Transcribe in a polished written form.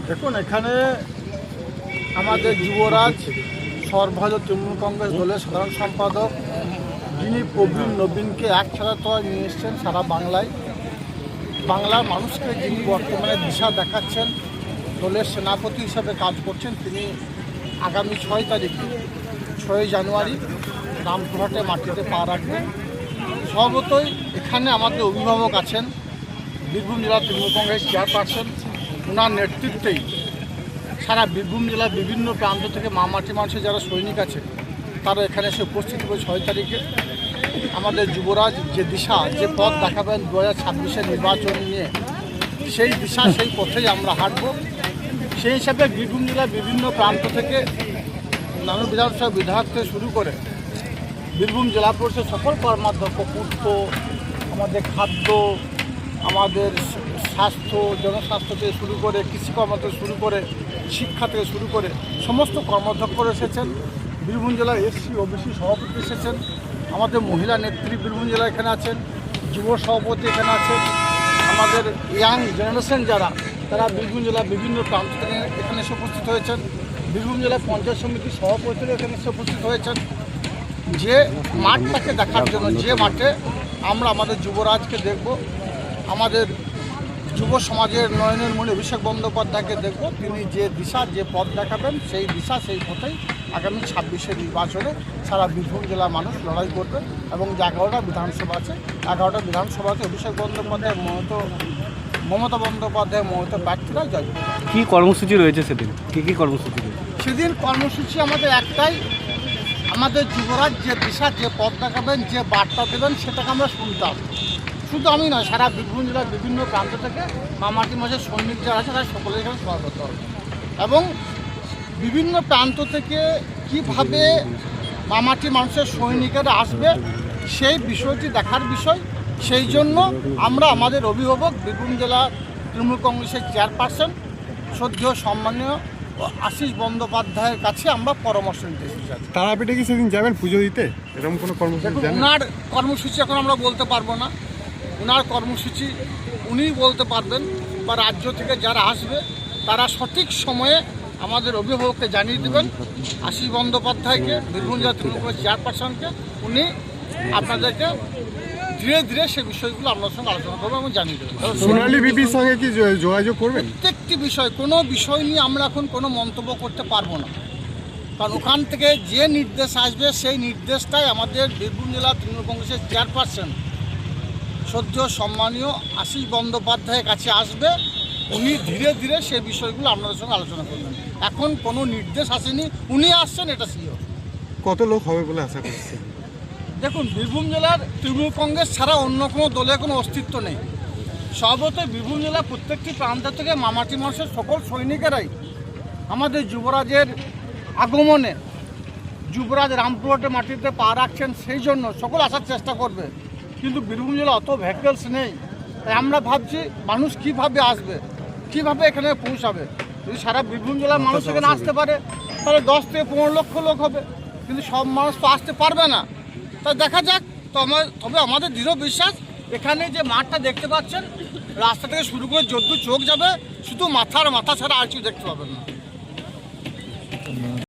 দেখুন, এখানে আমাদের যুবরাজ সর্বভারতীয় তৃণমূল কংগ্রেস দলের সাধারণ সম্পাদক যিনি প্রবীণ নবীনকে একসাথে নিয়ে এসছেন সারা বাংলায়। বাংলার মানুষকে যিনি বর্তমানে দিশা দেখাচ্ছেন, দলের সেনাপতি হিসাবে কাজ করছেন, তিনি আগামী 6 জানুয়ারি রামপুরহাটে মাটিতে পা রাখবেন। স্বভাবতই এখানে আমাদের অভিভাবক আছেন বীরভূম জেলা তৃণমূল কংগ্রেস চেয়ারপারসন, ওনার নেতৃত্বেই সারা বীরভূম জেলার বিভিন্ন প্রান্ত থেকে মামাটি মানুষের যারা সৈনিক আছে তারা এখানে এসে উপস্থিত হবে। 6 তারিখে আমাদের যুবরাজ যে দিশা, যে পথ দেখাবেন 2026-এর নির্বাচন নিয়ে, সেই দিশা সেই পথেই আমরা হাঁটব। সেই হিসাবে বীরভূম জেলার বিভিন্ন প্রান্ত থেকে নানা বিধানসভা বিধায়ক থেকে শুরু করে বীরভূম জেলা পরিষদ সকল কর্মাধ্যক্ষ, পূর্ত, আমাদের খাদ্য, আমাদের স্বাস্থ্য, জনস্বাস্থ্য থেকে শুরু করে কৃষিকর্ম থেকে শুরু করে শিক্ষা থেকে শুরু করে সমস্ত কর্মাধ্যক্ষরা এসেছেন। বীরভূম জেলার এসসি ওবিসি সভাপতি এসেছেন, আমাদের মহিলা নেত্রী বীরভূম জেলা এখানে আছেন, যুব সভাপতি এখানে আছেন, আমাদের ইয়াং জেনারেশন যারা তারা বীরভূম জেলার বিভিন্ন প্রান্ত থেকে এখানে এসে উপস্থিত হয়েছেন। বীরভূম জেলার পঞ্চায়েত সমিতির সভাপতিরা এখানে এসে উপস্থিত হয়েছেন যে মাঠটাকে দেখার জন্য, যে মাঠে আমরা আমাদের যুবরাজকে দেখব, আমাদের যুব সমাজের নয়নের মণি অভিষেক বন্দ্যোপাধ্যায়কে দেখব। তিনি যে দিশা, যে পথ দেখাবেন সেই দিশা সেই পথেই আগামী 26-এর নির্বাচনে সারা বীরভূম জেলার মানুষ লড়াই করবে। এবং যে 11টা বিধানসভা আছে, 11টা বিধানসভাতে অভিষেক বন্দ্যোপাধ্যায় মমতা বন্দ্যোপাধ্যায় প্রার্থীরা জয়। কী কর্মসূচি রয়েছে সেদিন? কী কর্মসূচি রয়েছে সেদিন? কর্মসূচি আমাদের একটাই, আমাদের যুবরাজ যে দিশা, যে পথ দেখাবেন, যে বার্তা দেবেন সেটাকে আমরা শুনতাম। শুধু আমি নয়, সারা বীরভূম জেলার বিভিন্ন প্রান্ত থেকে মামাটি মাঝে সৈনিক যারা আছে তারা সকলে এখানে সভা করতে হবে। এবং বিভিন্ন প্রান্ত থেকে কীভাবে মামাটি মানুষের সৈনিকেরা আসবে সেই বিষয়টি দেখার বিষয়। সেই জন্য আমরা আমাদের অভিভাবক বীরভূম জেলা তৃণমূল কংগ্রেসের চেয়ারপারসন শ্রদ্ধেয় সম্মানীয় আশিস বন্দ্যোপাধ্যায়ের কাছে আমরা পরামর্শ নিতে এসেছি। তারাপীঠে কি সেদিন যাবেন পুজো দিতে? এরকম কোনো কর্মসূচি? ওনার কর্মসূচি এখন আমরা বলতে পারবো না, ওনার কর্মসূচি উনিই বলতে পারবেন, বা রাজ্য থেকে যারা আসবে তারা সঠিক সময়ে আমাদের অভিভাবককে জানিয়ে দেবেন। আশিস বন্দ্যোপাধ্যায়কে, বীরভূম জেলা তৃণমূল কংগ্রেস চেয়ারপারসনকে, উনি আপনাদেরকে ধীরে ধীরে সে বিষয়গুলো আপনার সঙ্গে আলোচনা করবেন এবং জানিয়ে দেবেন। সোনালী বিপির সঙ্গে কি যোগাযোগ করবেন? প্রত্যেকটি বিষয়, কোনো বিষয় নিয়ে আমরা এখন কোনো মন্তব্য করতে পারবো না, কারণ ওখান থেকে যে নির্দেশ আসবে সেই নির্দেশটাই আমাদের বীরভূম জেলা তৃণমূল কংগ্রেসের চেয়ারপারসন শ্রদ্ধেয় সম্মানীয় আশিস বন্দ্যোপাধ্যায়ের কাছে আসবে। উনি ধীরে ধীরে সে বিষয়গুলো আপনাদের সঙ্গে আলোচনা করবেন। এখন কোনো নির্দেশ আসেনি, উনি আসছেন, এটা শিওর। কত লোক হবে বলে আশা করছে? দেখুন, বীরভূম জেলার তৃণমূল কংগ্রেস ছাড়া অন্য কোনো দলের কোনো অস্তিত্ব নেই। সর্বতই বীরভূম জেলার প্রত্যেকটি প্রান্ত থেকে মামাটি মানুষের সকল সৈনিকেরাই আমাদের যুবরাজের আগমনে, যুবরাজ রামপুরহাটে মাটিতে পা রাখছেন সেই জন্য সকল আসার চেষ্টা করবে। কিন্তু বীরভূম জেলা অত ভেহিকলস নেই, তাই আমরা ভাবছি মানুষ কীভাবে আসবে, কীভাবে এখানে পৌঁছাবে। যদি সারা বীরভূম জেলার মানুষ এখানে আসতে পারে তাহলে 10 থেকে 15 লক্ষ লোক হবে, কিন্তু সব মানুষ তো আসতে পারবে না। তা দেখা যাক। তবে আমাদের দৃঢ় বিশ্বাস, এখানে যে মাঠটা দেখতে পাচ্ছেন, রাস্তা থেকে শুরু করে যদ্দূর চোখ যাবে শুধু মাথা ছাড়া আর কিছু দেখতে পাবেন না।